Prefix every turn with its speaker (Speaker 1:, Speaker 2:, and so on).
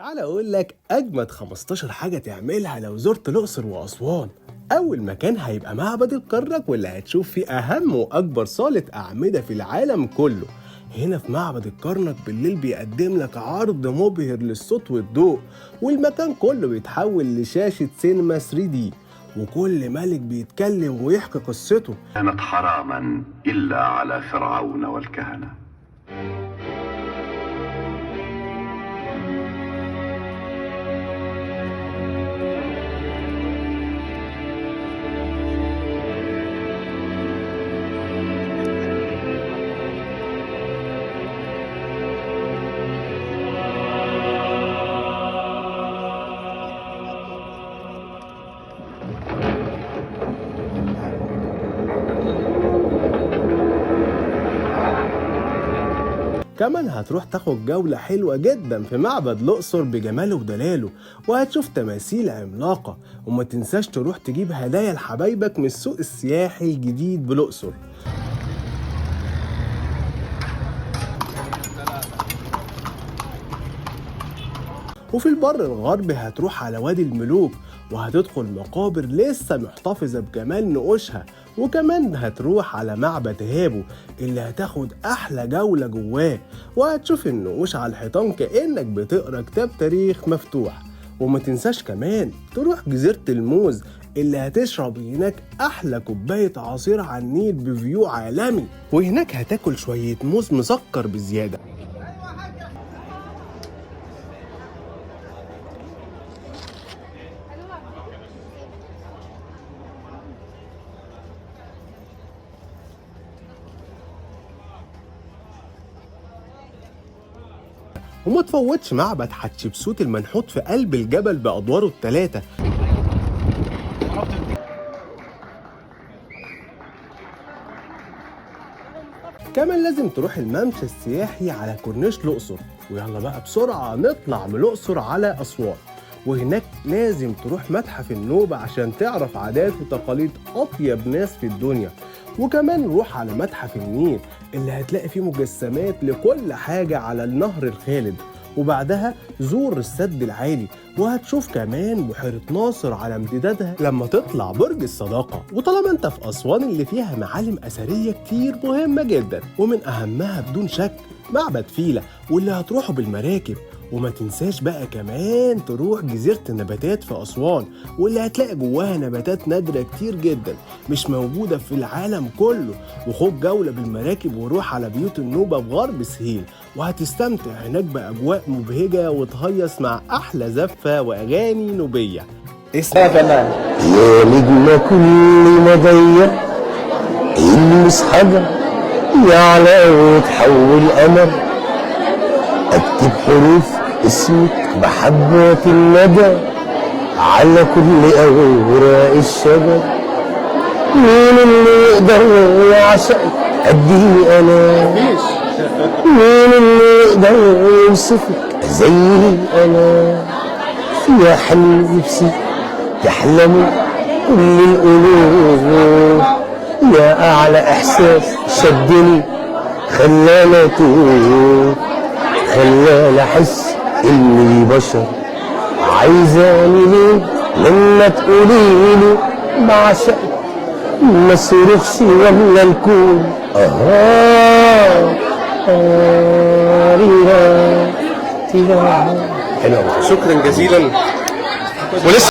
Speaker 1: تعال اقول لك اجمد 15 حاجه تعملها لو زرت الاقصر واسوان. اول مكان هيبقى معبد الكرنك، واللي هتشوف فيه اهم واكبر صاله اعمده في العالم كله. هنا في معبد الكرنك بالليل بيقدم لك عرض مبهر للصوت والضوء، والمكان كله بيتحول لشاشه سينما 3D، وكل ملك بيتكلم ويحكي قصته.
Speaker 2: كانت حراما إلا على فرعون والكهنة.
Speaker 1: كمان هتروح تاخد جولة حلوة جدا في معبد الأقصر بجماله ودلاله، وهتشوف تماثيل عملاقة. وما تنساش تروح تجيب هدايا لحبايبك من السوق السياحي الجديد بالأقصر. وفي البر الغربي هتروح على وادي الملوك، وهتدخل مقابر لسه محتفظة بجمال نقوشها. وكمان هتروح على معبد هابو اللي هتاخد أحلى جولة جواه، وهتشوف النقوش على الحيطان كأنك بتقرأ كتاب تاريخ مفتوح. وما تنساش كمان تروح جزيرة الموز اللي هتشرب هناك أحلى كوباية عصير على النيل بفيو عالمي، وهناك هتاكل شوية موز مسكر بزيادة. وما تفوتش معبد حتشبسوت المنحوت في قلب الجبل بأدواره الثلاثة. كمان لازم تروح الممشى السياحي على كورنيش الأقصر. ويلا بقى بسرعة نطلع من الأقصر على أسوان، وهناك لازم تروح متحف النوبة عشان تعرف عادات وتقاليد أطيب ناس في الدنيا. وكمان روح على متحف النيل اللي هتلاقي فيه مجسمات لكل حاجة على النهر الخالد. وبعدها زور السد العالي، وهتشوف كمان بحيرة ناصر على امتدادها لما تطلع برج الصداقة. وطالما انت في أسوان اللي فيها معالم أثرية كتير مهمة جدا، ومن أهمها بدون شك معبد فيلة واللي هتروحوا بالمراكب. وما تنساش بقى كمان تروح جزيرة النباتات في أسوان، واللي هتلاقي جواها نباتات نادرة كتير جدا مش موجودة في العالم كله. وخد جولة بالمراكب وروح على بيوت النوبة في غرب سهيل، وهتستمتع هناك بأجواء مبهجة وتهيص مع أحلى زفة وأغاني نوبية.
Speaker 3: اسمع كمان يا نجم كل مضية المس حجر يعلى وتحول قمر، اكتب حروف اسمك محبة الندى على كل اوراق الشجر. مين اللي يقدر يعشقك قدي انا؟ مين اللي يقدر يوصفك زي انا؟ يا حلم نفسي تحلمي كل القلوب، يا اعلى احساس شدني خلاني اتوب، خلاني احس اني بشر. عايزاني ليه لما تقوليلي بعشقك ما صرخش ولا الكون
Speaker 1: حلو، شكرا جزيلا. ولسه